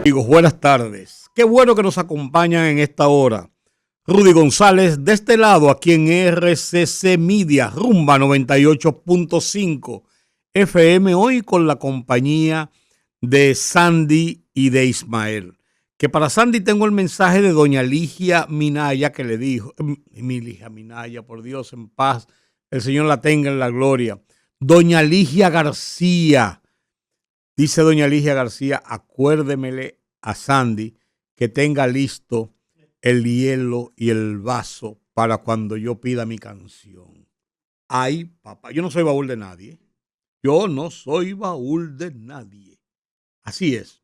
Amigos, buenas tardes. Qué bueno que nos acompañan en esta hora. Rudy González, de este lado, aquí en RCC Media, Rumba 98.5 FM, hoy con la compañía de Sandy y de Ismael. Que para Sandy tengo el mensaje de doña Ligia Minaya que le dijo, mi Ligia Minaya, por Dios, en paz, el Señor la tenga en la gloria. Doña Ligia García. Dice doña Ligia García, acuérdemele a Sandy que tenga listo el hielo y el vaso para cuando yo pida mi canción. Ay, papá, yo no soy baúl de nadie. Yo no soy baúl de nadie. Así es.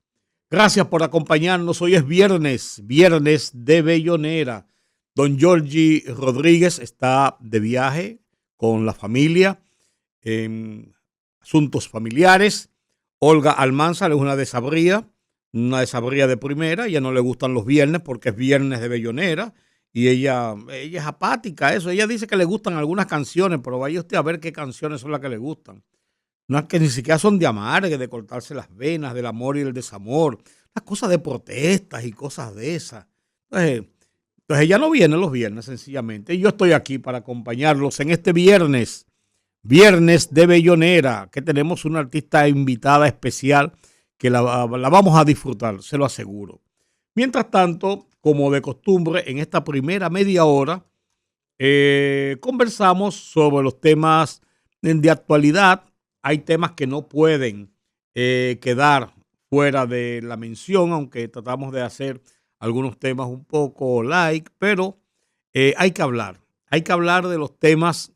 Gracias por acompañarnos. Hoy es viernes, viernes de Bellonera. Don Georgie Rodríguez está de viaje con la familia en asuntos familiares. Olga Almanzar es una desabría de primera. Ella no le gustan los viernes porque es viernes de Bellonera y ella es apática, eso. Ella dice que le gustan algunas canciones, pero vaya usted a ver qué canciones son las que le gustan. No es que ni siquiera son de amargue, de cortarse las venas, del amor y el desamor, las cosas de protestas y cosas de esas. Entonces ella no viene los viernes sencillamente. Y yo estoy aquí para acompañarlos en este viernes. Viernes de Bellonera, que tenemos una artista invitada especial que la vamos a disfrutar, se lo aseguro. Mientras tanto, como de costumbre, en esta primera media hora conversamos sobre los temas de actualidad. Hay temas que no pueden quedar fuera de la mención, aunque tratamos de hacer algunos temas un poco like, pero hay que hablar. Hay que hablar de los temas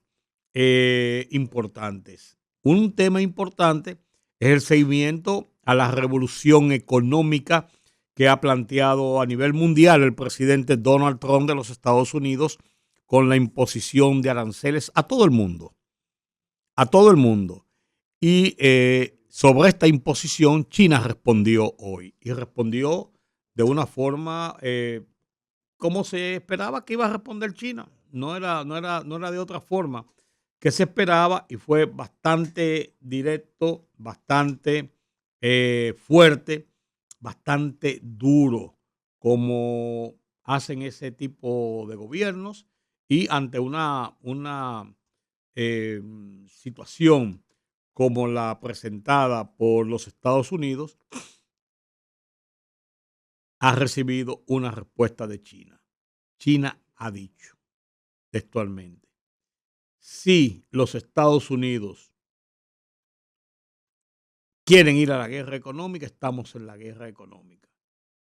importantes. Un tema importante es el seguimiento a la revolución económica que ha planteado a nivel mundial el presidente Donald Trump de los Estados Unidos con la imposición de aranceles a todo el mundo. A todo el mundo. Y sobre esta imposición, China respondió hoy. Y respondió de una forma como se esperaba que iba a responder China. No era de otra forma que se esperaba y fue bastante directo, bastante fuerte, bastante duro, como hacen ese tipo de gobiernos y ante una situación como la presentada por los Estados Unidos, ha recibido una respuesta de China. China ha dicho textualmente, si los Estados Unidos quieren ir a la guerra económica, estamos en la guerra económica.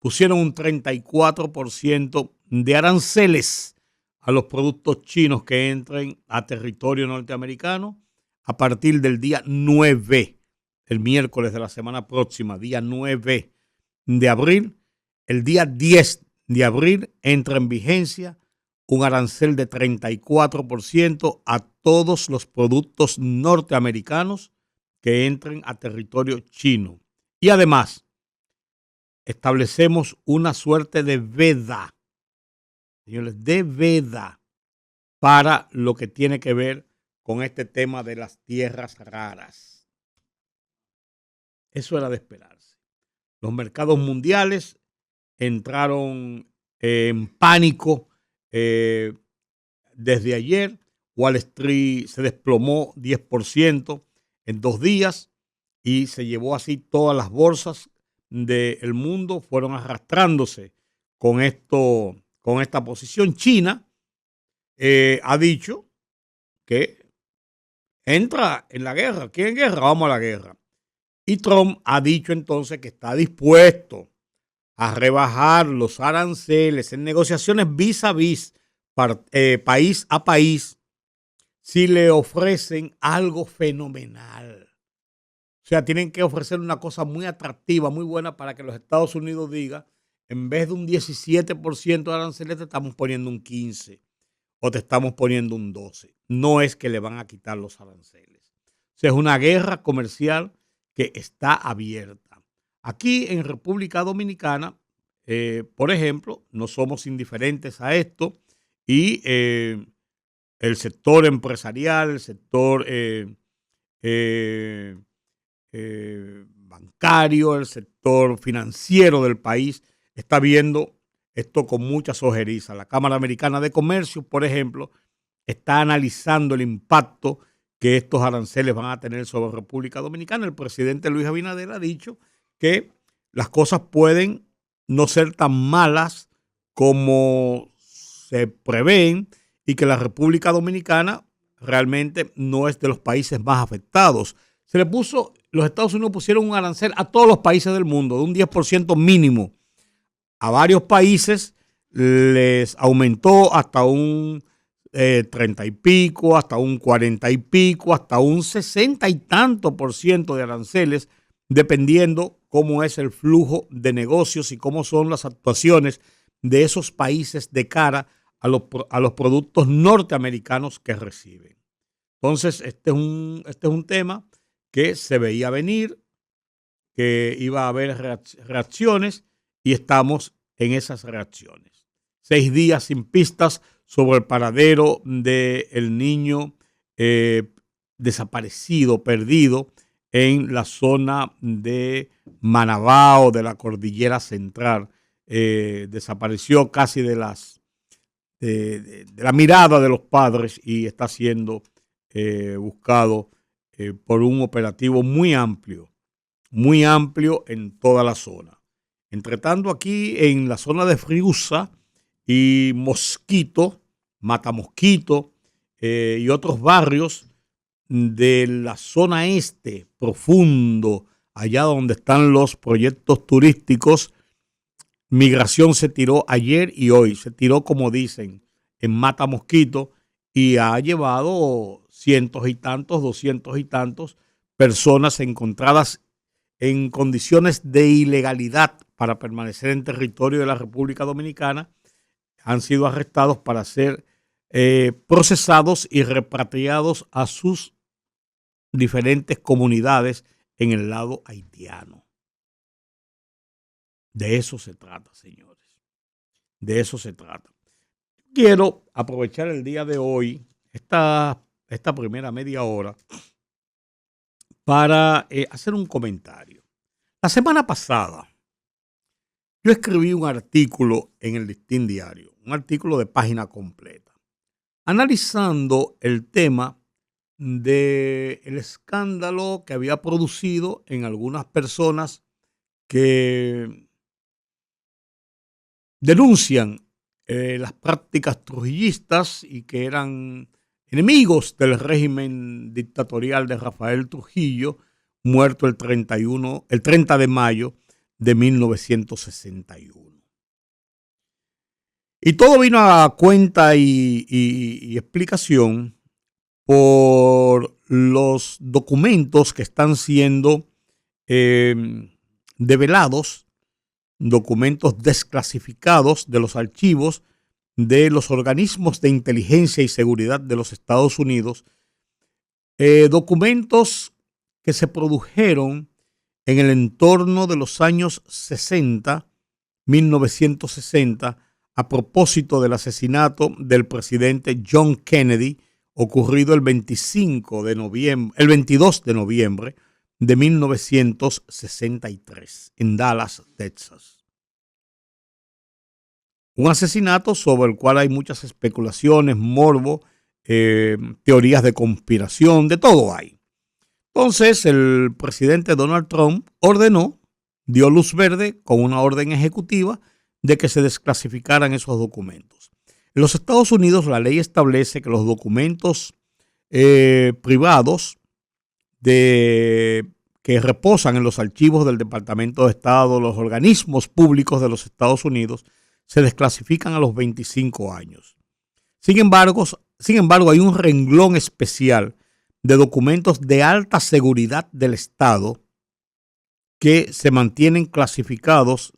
Pusieron un 34% de aranceles a los productos chinos que entren a territorio norteamericano a partir del día 9, el miércoles de la semana próxima, día 9 de abril. El día 10 de abril entra en vigencia un arancel de 34% a todos los productos norteamericanos que entren a territorio chino. Y además, establecemos una suerte de veda, señores, de veda para lo que tiene que ver con este tema de las tierras raras. Eso era de esperarse. Los mercados mundiales entraron en pánico desde ayer. Wall Street se desplomó 10% en 2 días y se llevó así todas las bolsas del mundo, fueron arrastrándose con esta posición. China ha dicho que entra en la guerra. ¿Quieren guerra? Vamos a la guerra. Y Trump ha dicho entonces que está dispuesto a rebajar los aranceles en negociaciones vis a vis, país a país, si le ofrecen algo fenomenal. O sea, tienen que ofrecer una cosa muy atractiva, muy buena para que los Estados Unidos digan, en vez de un 17% de aranceles, te estamos poniendo un 15% o te estamos poniendo un 12%. No es que le van a quitar los aranceles. O sea, es una guerra comercial que está abierta. Aquí en República Dominicana, por ejemplo, no somos indiferentes a esto y el sector empresarial, el sector bancario, el sector financiero del país está viendo esto con muchas ojerizas. La Cámara Americana de Comercio, por ejemplo, está analizando el impacto que estos aranceles van a tener sobre República Dominicana. El presidente Luis Abinader ha dicho que las cosas pueden no ser tan malas como se prevén y que la República Dominicana realmente no es de los países más afectados. Los Estados Unidos pusieron un arancel a todos los países del mundo de un 10% mínimo. A varios países les aumentó hasta un 30 y pico, hasta un 40 y pico, hasta un 60 y tanto por ciento de aranceles, dependiendo cómo es el flujo de negocios y cómo son las actuaciones de esos países de cara a los productos norteamericanos que reciben. Entonces, este es un tema que se veía venir, que iba a haber reacciones y estamos en esas reacciones. 6 días sin pistas sobre el paradero del niño desaparecido, perdido en la zona de Manabao, de la Cordillera Central. Desapareció casi de la mirada de los padres y está siendo buscado por un operativo muy amplio en toda la zona. Entre tanto, aquí en la zona de Friusa y Mosquito, Matamosquito y otros barrios de la zona este profundo, allá donde están los proyectos turísticos, migración se tiró ayer y hoy, se tiró como dicen en Matamosquito y ha llevado cientos y tantos, 200 y tantos personas encontradas en condiciones de ilegalidad para permanecer en territorio de la República Dominicana, han sido arrestados para ser procesados y repatriados a sus diferentes comunidades en el lado haitiano. De eso se trata, señores. De eso se trata. Quiero aprovechar el día de hoy, esta primera media hora, para hacer un comentario. La semana pasada, yo escribí un artículo en el Listín Diario, un artículo de página completa, analizando el tema del escándalo que había producido en algunas personas que denuncian las prácticas trujillistas y que eran enemigos del régimen dictatorial de Rafael Trujillo, muerto el 30 de mayo de 1961. Y todo vino a cuenta y explicación por los documentos que están siendo develados, documentos desclasificados de los archivos de los organismos de inteligencia y seguridad de los Estados Unidos, documentos que se produjeron en el entorno de los años 60, 1960, a propósito del asesinato del presidente John Kennedy, ocurrido el 22 de noviembre de 1963 en Dallas, Texas. Un asesinato sobre el cual hay muchas especulaciones, morbo, teorías de conspiración, de todo hay. Entonces el presidente Donald Trump dio luz verde con una orden ejecutiva de que se desclasificaran esos documentos. En los Estados Unidos la ley establece que los documentos privados que reposan en los archivos del Departamento de Estado, los organismos públicos de los Estados Unidos, se desclasifican a los 25 años. Sin embargo, hay un renglón especial de documentos de alta seguridad del Estado que se mantienen clasificados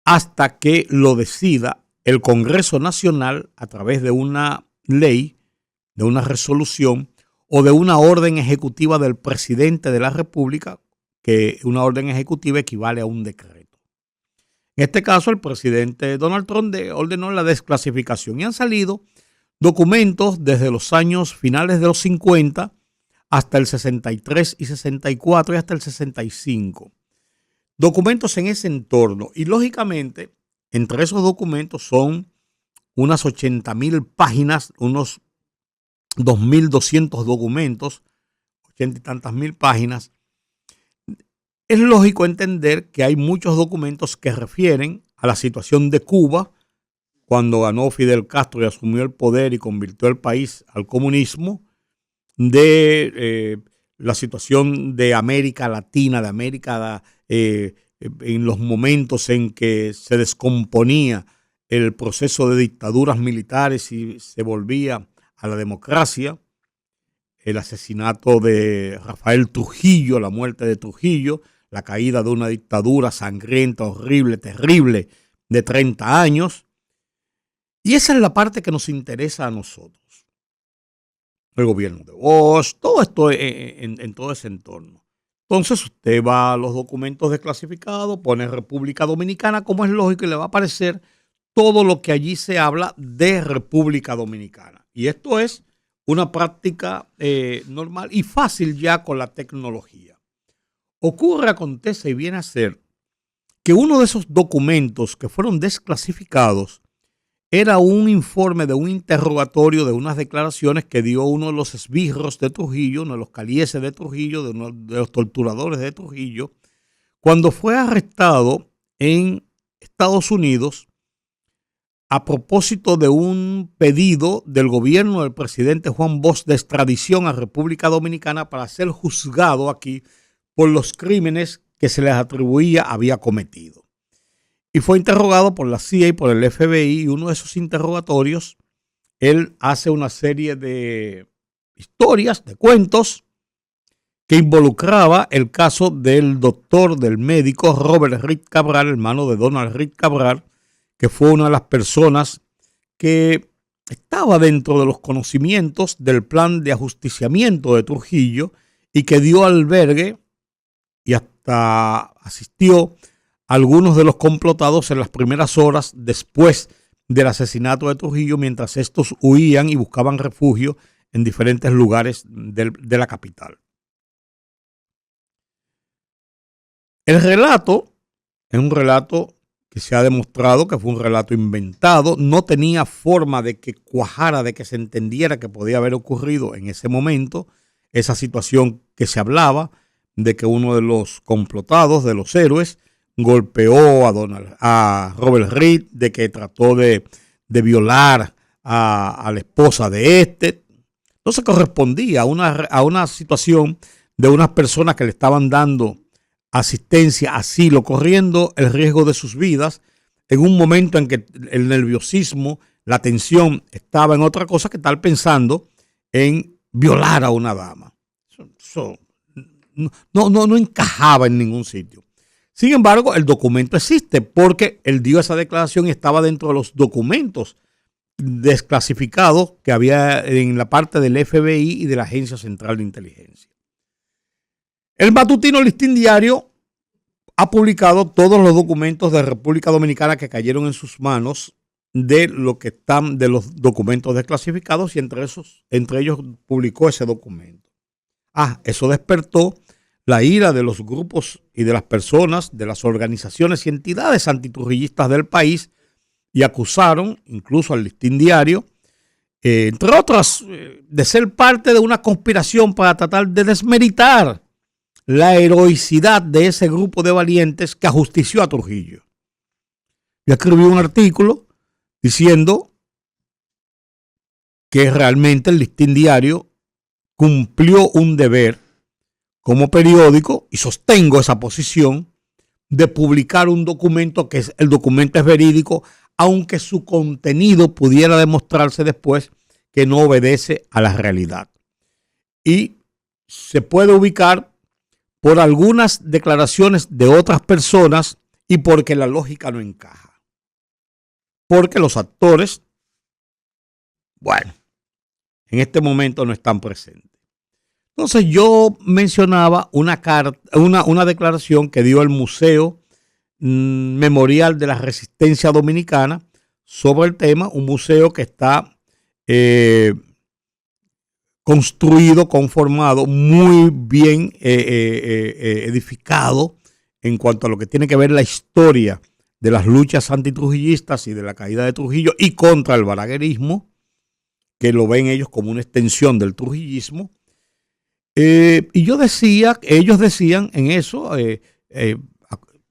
hasta que lo decida el Congreso Nacional a través de una ley, de una resolución o de una orden ejecutiva del presidente de la República, que una orden ejecutiva equivale a un decreto. En este caso, el presidente Donald Trump ordenó la desclasificación y han salido documentos desde los años finales de los 50 hasta el 63 y 64 y hasta el 65. Documentos en ese entorno. Y lógicamente, entre esos documentos son unas 80,000 páginas, unos 2,200 documentos, 80 y tantas mil páginas. Es lógico entender que hay muchos documentos que refieren a la situación de Cuba cuando ganó Fidel Castro y asumió el poder y convirtió el país al comunismo, de la situación de América Latina, de América en los momentos en que se descomponía el proceso de dictaduras militares y se volvía a la democracia, el asesinato de Rafael Trujillo, la muerte de Trujillo, la caída de una dictadura sangrienta, horrible, terrible, de 30 años. Y esa es la parte que nos interesa a nosotros. El gobierno de Bosch, todo esto en todo ese entorno. Entonces usted va a los documentos desclasificados, pone República Dominicana, como es lógico, y le va a aparecer todo lo que allí se habla de República Dominicana. Y esto es una práctica normal y fácil ya con la tecnología. Ocurre, acontece y viene a ser que uno de esos documentos que fueron desclasificados era un informe de un interrogatorio de unas declaraciones que dio uno de los esbirros de Trujillo, uno de los calieses de Trujillo, de uno de los torturadores de Trujillo, cuando fue arrestado en Estados Unidos a propósito de un pedido del gobierno del presidente Juan Bosch de extradición a República Dominicana para ser juzgado aquí por los crímenes que se les atribuía había cometido. Y fue interrogado por la CIA y por el FBI, y uno de esos interrogatorios, él hace una serie de historias, de cuentos, que involucraba el caso del doctor, del médico Robert Reed Cabral, hermano de Donald Reed Cabral, que fue una de las personas que estaba dentro de los conocimientos del plan de ajusticiamiento de Trujillo y que dio albergue y hasta asistió a algunos de los complotados en las primeras horas después del asesinato de Trujillo, mientras estos huían y buscaban refugio en diferentes lugares de la capital. El relato es un relato que se ha demostrado que fue un relato inventado, no tenía forma de que cuajara, de que se entendiera que podía haber ocurrido en ese momento esa situación que se hablaba de que uno de los complotados, de los héroes, golpeó a Robert Reed, de que trató de violar a la esposa de este. No se correspondía a una situación de unas personas que le estaban dando asistencia, asilo, corriendo el riesgo de sus vidas en un momento en que el nerviosismo, la tensión estaba en otra cosa que estar pensando en violar a una dama. Eso no encajaba en ningún sitio. Sin embargo, el documento existe porque él dio esa declaración y estaba dentro de los documentos desclasificados que había en la parte del FBI y de la Agencia Central de Inteligencia. El matutino Listín Diario ha publicado todos los documentos de República Dominicana que cayeron en sus manos de lo que están de los documentos desclasificados y entre ellos publicó ese documento. Eso despertó la ira de los grupos y de las personas, de las organizaciones y entidades antitrujillistas del país y acusaron incluso al Listín Diario, entre otras, de ser parte de una conspiración para tratar de desmeritar la heroicidad de ese grupo de valientes que ajustició a Trujillo. Yo escribí un artículo diciendo que realmente el Listín Diario cumplió un deber como periódico, y sostengo esa posición, de publicar un documento que el documento es verídico, aunque su contenido pudiera demostrarse después que no obedece a la realidad. Y se puede ubicar por algunas declaraciones de otras personas y porque la lógica no encaja. Porque los actores, bueno, en este momento no están presentes. Entonces yo mencionaba una declaración que dio el Museo Memorial de la Resistencia Dominicana sobre el tema, un museo que está construido, conformado, muy bien edificado en cuanto a lo que tiene que ver la historia de las luchas antitrujillistas y de la caída de Trujillo y contra el balaguerismo, que lo ven ellos como una extensión del trujillismo. Y yo decía, ellos decían en eso,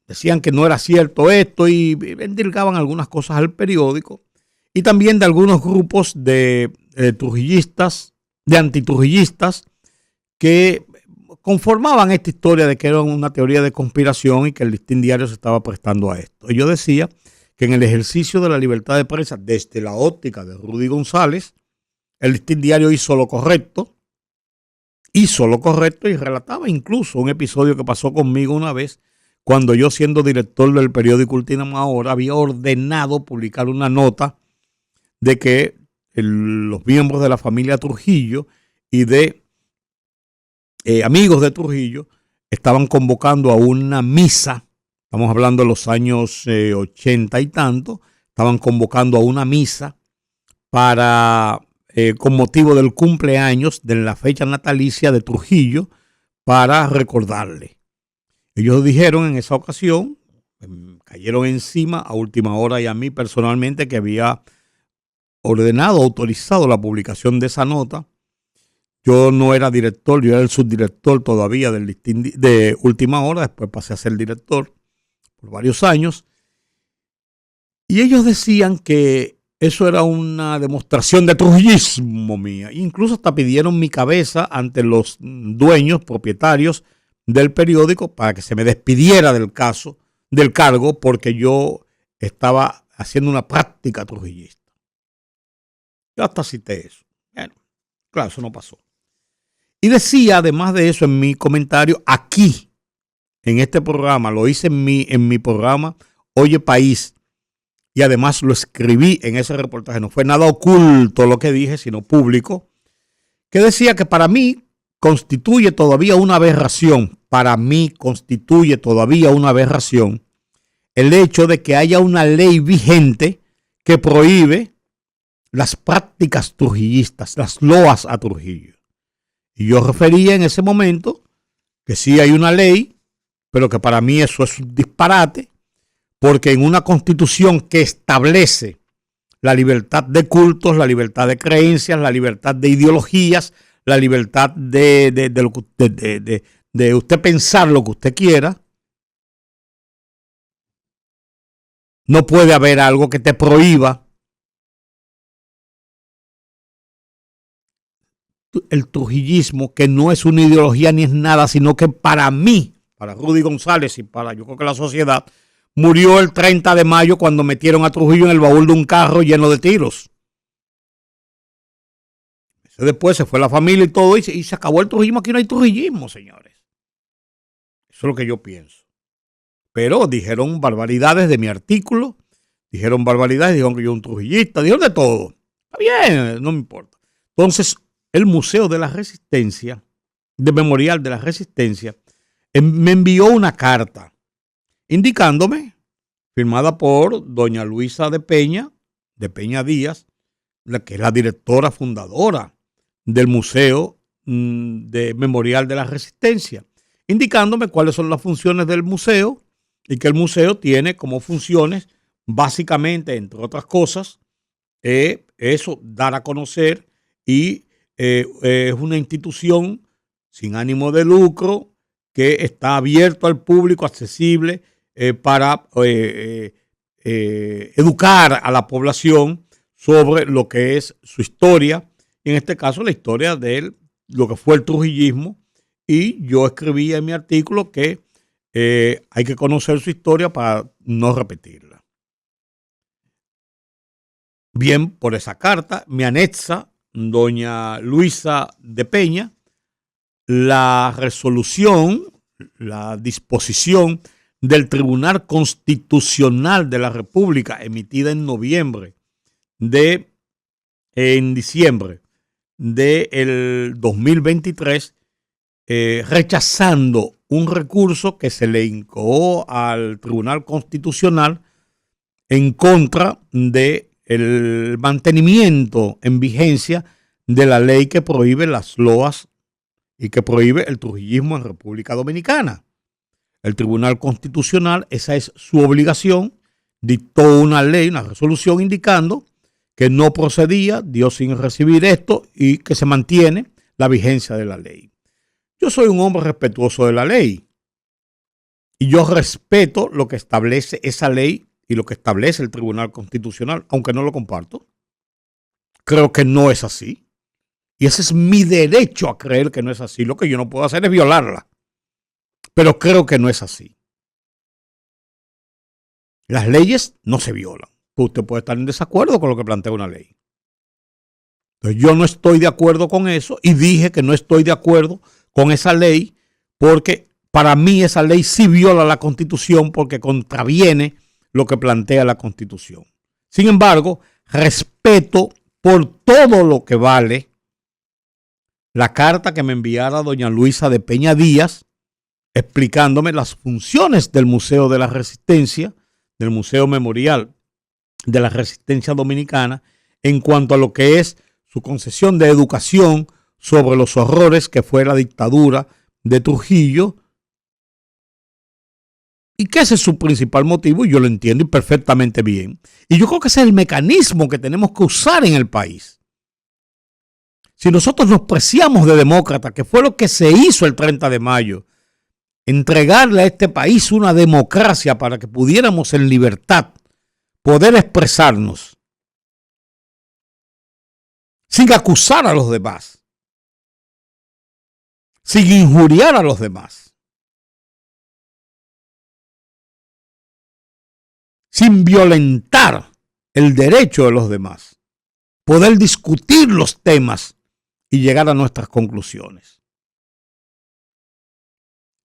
decían que no era cierto esto y endilgaban algunas cosas al periódico y también de algunos grupos de trujillistas, de antitrujillistas, que conformaban esta historia de que era una teoría de conspiración y que el Listín Diario se estaba prestando a esto. Y yo decía que en el ejercicio de la libertad de prensa, desde la óptica de Rudy González, el Listín Diario hizo lo correcto y relataba incluso un episodio que pasó conmigo una vez cuando yo, siendo director del periódico Última Hora, había ordenado publicar una nota de que los miembros de la familia Trujillo y de amigos de Trujillo estaban convocando a una misa. Estamos hablando de los años 80 y tanto. Estaban convocando a una misa para, con motivo del cumpleaños de la fecha natalicia de Trujillo, para recordarle. Ellos dijeron en esa ocasión, cayeron encima a Última Hora y a mí personalmente, que había ordenado, autorizado la publicación de esa nota. Yo no era director, yo era el subdirector todavía de Última Hora, después pasé a ser director por varios años. Y ellos decían que eso era una demostración de trujillismo mía. Incluso hasta pidieron mi cabeza ante los dueños, propietarios del periódico, para que se me despidiera del cargo, porque yo estaba haciendo una práctica trujillista. Yo hasta cité eso. Bueno, claro, eso no pasó. Y decía, además de eso, en mi comentario, aquí, en este programa, lo hice en mi programa Oye País, y además lo escribí en ese reportaje. No fue nada oculto lo que dije, sino público, que decía que para mí constituye todavía una aberración, el hecho de que haya una ley vigente que prohíbe las prácticas trujillistas, las loas a Trujillo. Y yo refería en ese momento que sí hay una ley, pero que para mí eso es un disparate, porque en una constitución que establece la libertad de cultos, la libertad de creencias, la libertad de ideologías, la libertad de usted pensar lo que usted quiera, no puede haber algo que te prohíba el trujillismo, que no es una ideología ni es nada, sino que para mí, para Rudy González y para yo creo que la sociedad, murió el 30 de mayo cuando metieron a Trujillo en el baúl de un carro lleno de tiros. Después se fue la familia y todo y se acabó el trujillismo. Aquí no hay trujillismo, señores. Eso es lo que yo pienso. Pero dijeron barbaridades de mi artículo, dijeron barbaridades, dijeron que yo un trujillista, dijeron de todo. Está bien, no me importa. Entonces, el Museo de la Resistencia, de Memorial de la Resistencia, me envió una carta indicándome, firmada por doña Luisa de Peña Díaz, la que es la directora fundadora del Museo de Memorial de la Resistencia, indicándome cuáles son las funciones del museo y que el museo tiene como funciones, básicamente, entre otras cosas, eso, dar a conocer y es una institución sin ánimo de lucro que está abierto al público, accesible, para educar a la población sobre lo que es su historia, y en este caso la historia de lo que fue el trujillismo. Y yo escribí en mi artículo que hay que conocer su historia para no repetirla. Bien, por esa carta me anexa doña Luisa de Peña la resolución, la disposición del Tribunal Constitucional de la República, emitida en diciembre del 2023, rechazando un recurso que se le incoó al Tribunal Constitucional en contra del mantenimiento en vigencia de la ley que prohíbe las loas y que prohíbe el trujillismo en República Dominicana. El Tribunal Constitucional, esa es su obligación, dictó una ley, una resolución indicando que no procedía, dio sin recibir esto y que se mantiene la vigencia de la ley. Yo soy un hombre respetuoso de la ley y yo respeto lo que establece esa ley y lo que establece el Tribunal Constitucional, aunque no lo comparto. Creo que no es así. Y ese es mi derecho a creer que no es así. Lo que yo no puedo hacer es violarla. Pero creo que no es así. Las leyes no se violan. Usted puede estar en desacuerdo con lo que plantea una ley. Entonces yo no estoy de acuerdo con eso y dije que no estoy de acuerdo con esa ley porque para mí esa ley sí viola la Constitución porque contraviene lo que plantea la Constitución. Sin embargo, respeto por todo lo que vale la carta que me enviara doña Luisa de Peña Díaz explicándome las funciones del Museo de la Resistencia, del Museo Memorial de la Resistencia Dominicana, en cuanto a lo que es su concesión de educación sobre los horrores que fue la dictadura de Trujillo, y que ese es su principal motivo, y yo lo entiendo y perfectamente bien. Y yo creo que ese es el mecanismo que tenemos que usar en el país. Si nosotros nos preciamos de demócrata, que fue lo que se hizo el 30 de mayo, entregarle a este país una democracia para que pudiéramos en libertad poder expresarnos sin acusar a los demás, sin injuriar a los demás, sin violentar el derecho de los demás, poder discutir los temas y llegar a nuestras conclusiones.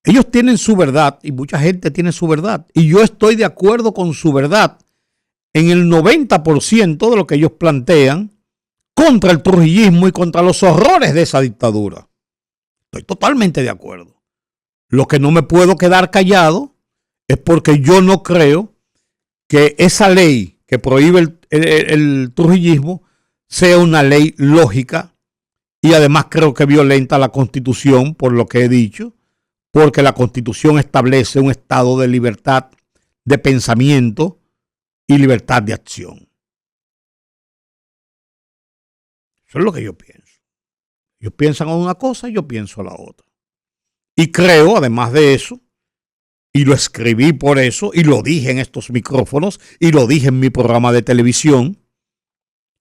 Ellos tienen su verdad y mucha gente tiene su verdad y yo estoy de acuerdo con su verdad en el 90% de lo que ellos plantean contra el trujillismo y contra los horrores de esa dictadura. Estoy totalmente de acuerdo. Lo que no me puedo quedar callado es porque yo no creo que esa ley que prohíbe el trujillismo sea una ley lógica y además creo que violenta la Constitución por lo que he dicho, porque la Constitución establece un estado de libertad de pensamiento y libertad de acción. Eso es lo que yo pienso. Ellos piensan una cosa y yo pienso la otra. Y creo, además de eso, y lo escribí por eso, y lo dije en estos micrófonos, y lo dije en mi programa de televisión,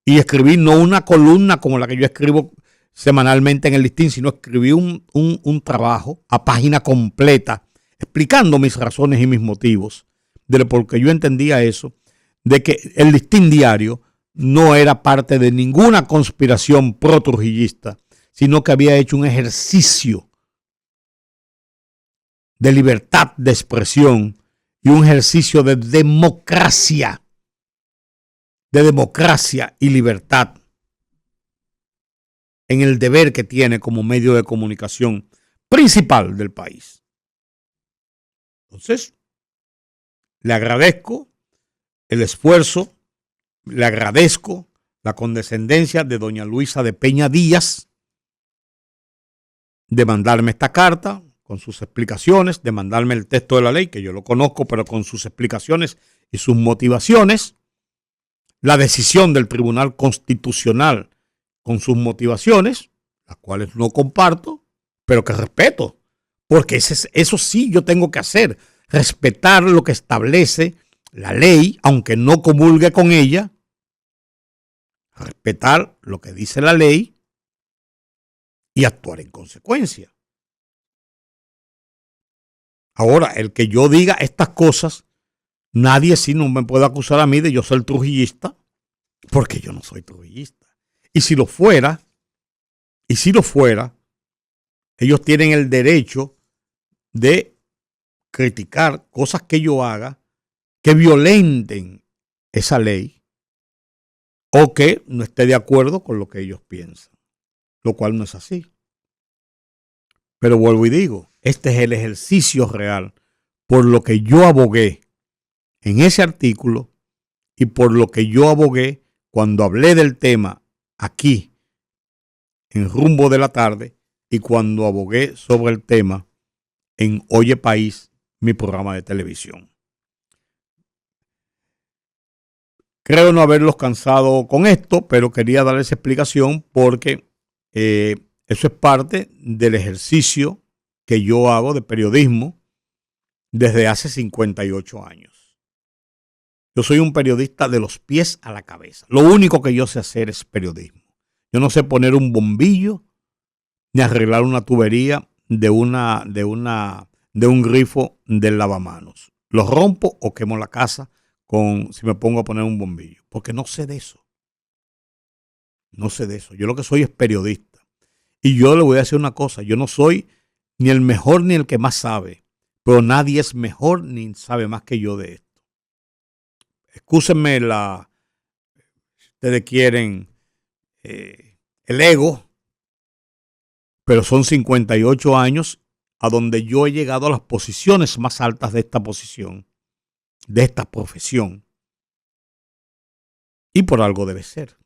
y escribí no una columna como la que yo escribo semanalmente en el Listín, sino escribí un trabajo a página completa explicando mis razones y mis motivos de por qué yo entendía eso, de que el Listín Diario no era parte de ninguna conspiración pro-trujillista, sino que había hecho un ejercicio de libertad de expresión y un ejercicio de democracia y libertad en el deber que tiene como medio de comunicación principal del país. Entonces, le agradezco el esfuerzo, le agradezco la condescendencia de doña Luisa de Peña Díaz de mandarme esta carta con sus explicaciones, de mandarme el texto de la ley, que yo lo conozco, pero con sus explicaciones y sus motivaciones, la decisión del Tribunal Constitucional con sus motivaciones, las cuales no comparto, pero que respeto, porque eso sí yo tengo que hacer, respetar lo que establece la ley, aunque no comulgue con ella, respetar lo que dice la ley y actuar en consecuencia. Ahora, el que yo diga estas cosas, nadie sí no me puede acusar a mí de yo ser trujillista, porque yo no soy trujillista. Y si lo fuera, ellos tienen el derecho de criticar cosas que yo haga que violenten esa ley o que no esté de acuerdo con lo que ellos piensan, lo cual no es así. Pero vuelvo y digo, este es el ejercicio real por lo que yo abogué en ese artículo y por lo que yo abogué cuando hablé del tema aquí en Rumbo de la Tarde y cuando abogué sobre el tema en Oye País, mi programa de televisión. Creo no haberlos cansado con esto, pero quería darles explicación porque eso es parte del ejercicio que yo hago de periodismo desde hace 58 años. Yo soy un periodista de los pies a la cabeza. Lo único que yo sé hacer es periodismo. Yo no sé poner un bombillo ni arreglar una tubería de un grifo del lavamanos. Lo rompo o quemo la casa si me pongo a poner un bombillo, porque no sé de eso. No sé de eso. Yo lo que soy es periodista. Y yo le voy a decir una cosa, yo no soy ni el mejor ni el que más sabe, pero nadie es mejor ni sabe más que yo de esto. Excúsenme si ustedes quieren, el ego, pero son 58 años a donde yo he llegado a las posiciones más altas de esta posición, de esta profesión. Y por algo debe ser.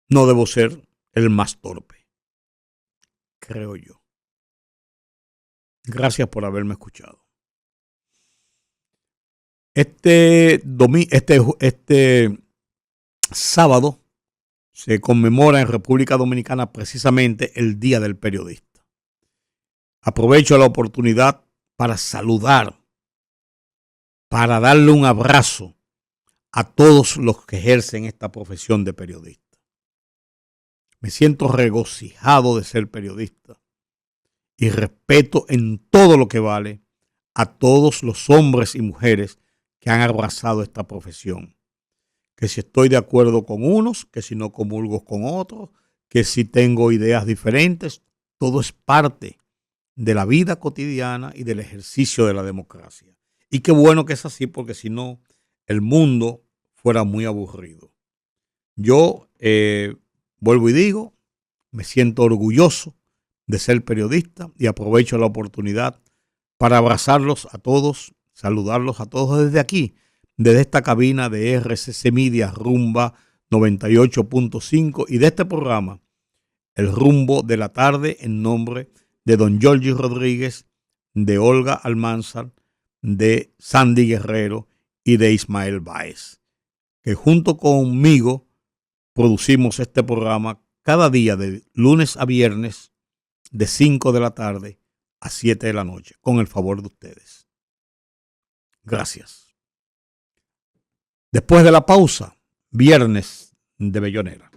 No debo ser el más torpe, creo yo. Gracias por haberme escuchado. Este sábado se conmemora en República Dominicana precisamente el Día del Periodista. Aprovecho la oportunidad para saludar, para darle un abrazo a todos los que ejercen esta profesión de periodista. Me siento regocijado de ser periodista y respeto en todo lo que vale a todos los hombres y mujeres que han abrazado esta profesión. Que si estoy de acuerdo con unos, que si no comulgo con otros, que si tengo ideas diferentes, todo es parte de la vida cotidiana y del ejercicio de la democracia. Y qué bueno que es así, porque si no, el mundo fuera muy aburrido. Yo vuelvo y digo, me siento orgulloso de ser periodista y aprovecho la oportunidad para abrazarlos a todos, saludarlos a todos desde aquí, desde esta cabina de RCC Media Rumba 98.5 y de este programa, El Rumbo de la Tarde, en nombre de don Georgie Rodríguez, de Olga Almanzar, de Sandy Guerrero y de Ismael Báez, que junto conmigo producimos este programa cada día de lunes a viernes de 5 de la tarde a 7 de la noche, con el favor de ustedes. Gracias. Después de la pausa, viernes de Bellonera.